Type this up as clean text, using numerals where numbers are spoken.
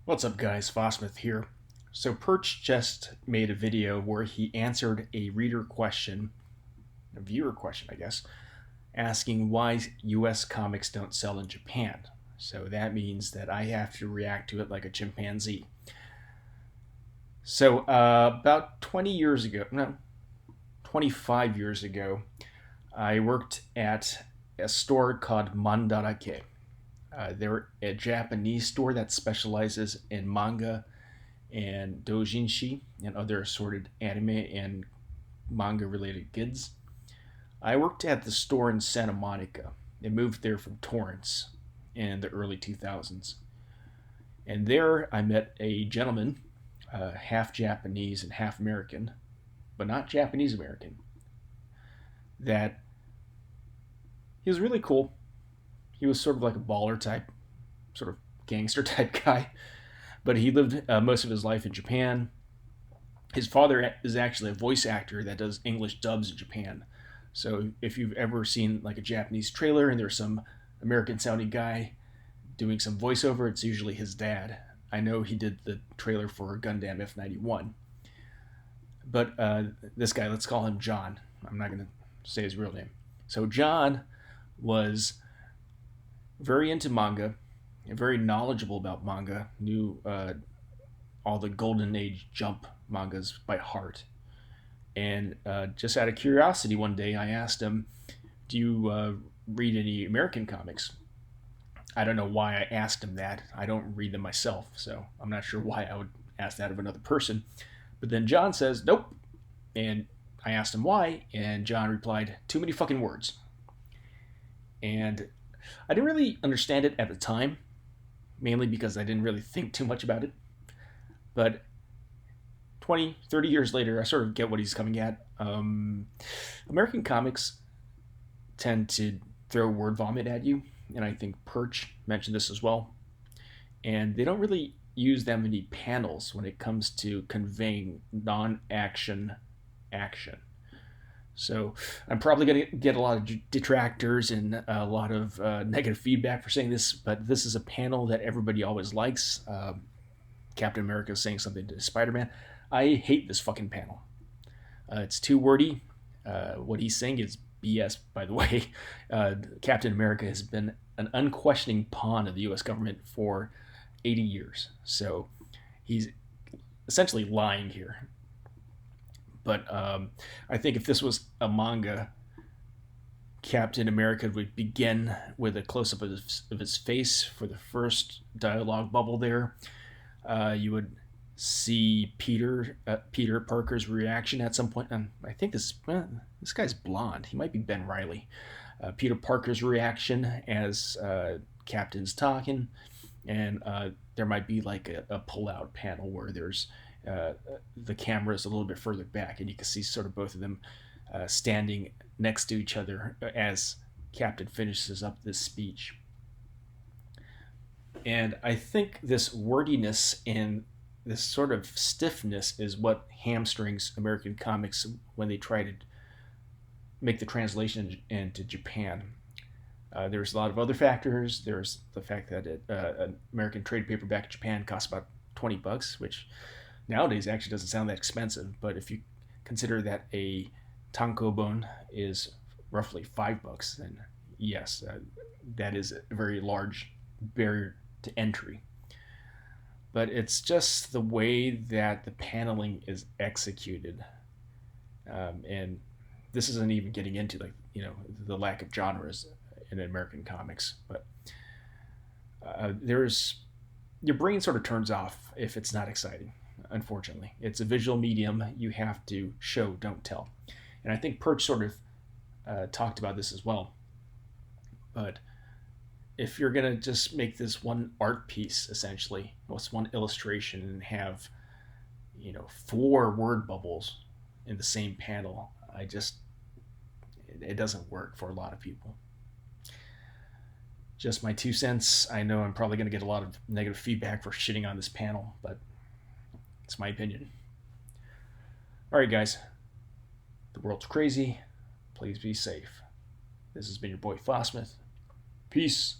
What's up, guys? Fosmith here. So Perch just made a video where he answered a reader question, a viewer question, I guess, asking why US comics don't sell in Japan. So that means that I have to react to it like a chimpanzee. So about 20 years ago, no, 25 years ago, I worked at a store called Mandarake. They're a Japanese store that specializes in manga and doujinshi and other assorted anime and manga related goods. I worked at the store in Santa Monica and moved there from Torrance in the early 2000s. And there I met a gentleman, half Japanese and half American, but not Japanese American, that he was really cool. He was sort of like a baller type, sort of gangster type guy, but he lived most of his life in Japan. His father is actually a voice actor that does English dubs in Japan. So if you've ever seen like a Japanese trailer and there's some American sounding guy doing some voiceover, it's usually his dad. I know he did the trailer for Gundam F91. But this guy, let's call him John. I'm not going to say his real name. So John was very into manga, very knowledgeable about manga, knew all the Golden Age Jump mangas by heart. And just out of curiosity, one day I asked him, "Do you read any American comics?" I don't know why I asked him that. I don't read them myself, so I'm not sure why I would ask that of another person. But then John says, "Nope." And I asked him why, and John replied, "Too many fucking words." And I didn't really understand it at the time, mainly because I didn't really think too much about it. But 20, 30 years later, I sort of get what he's coming at. American comics tend to throw word vomit at you, and I think Perch mentioned this as well. And they don't really use that many panels when it comes to conveying non-action action. So I'm probably going to get a lot of detractors and a lot of negative feedback for saying this, but this is a panel that everybody always likes. Captain America saying something to Spider-Man. I hate this fucking panel. It's too wordy. What he's saying is BS, by the way. Captain America has been an unquestioning pawn of the U.S. government for 80 years. So he's essentially lying here. But I think if this was a manga, Captain America would begin with a close up of his face for the first dialogue bubble there. You would see Peter Parker's reaction at some point. And I think this guy's blonde. He might be Ben Riley. Peter Parker's reaction as Captain's talking, and there might be like a pull-out panel where there's the camera is a little bit further back, and you can see sort of both of them standing next to each other as Captain finishes up this speech. And I think this wordiness and this sort of stiffness is what hamstrings American comics when they try to make the translation into Japan. There's a lot of other factors. There's the fact that an American trade paperback in Japan costs about $20, which nowadays actually doesn't sound that expensive. But if you consider that a tankobon is roughly $5, then yes, that is a very large barrier to entry. But it's just the way that the paneling is executed, and this isn't even getting into the lack of genres in American comics. But there's your brain sort of turns off if it's not exciting. Unfortunately, it's a visual medium. You have to show, don't tell, and I think Perch sort of talked about this as well. But if you're gonna just make this one art piece, essentially, what's one illustration, and have 4 word bubbles in the same panel, it doesn't work for a lot of people. Just my 2 cents. I know I'm probably going to get a lot of negative feedback for shitting on this panel, but it's my opinion. All right, guys. The world's crazy. Please be safe. This has been your boy Fosmith. Peace.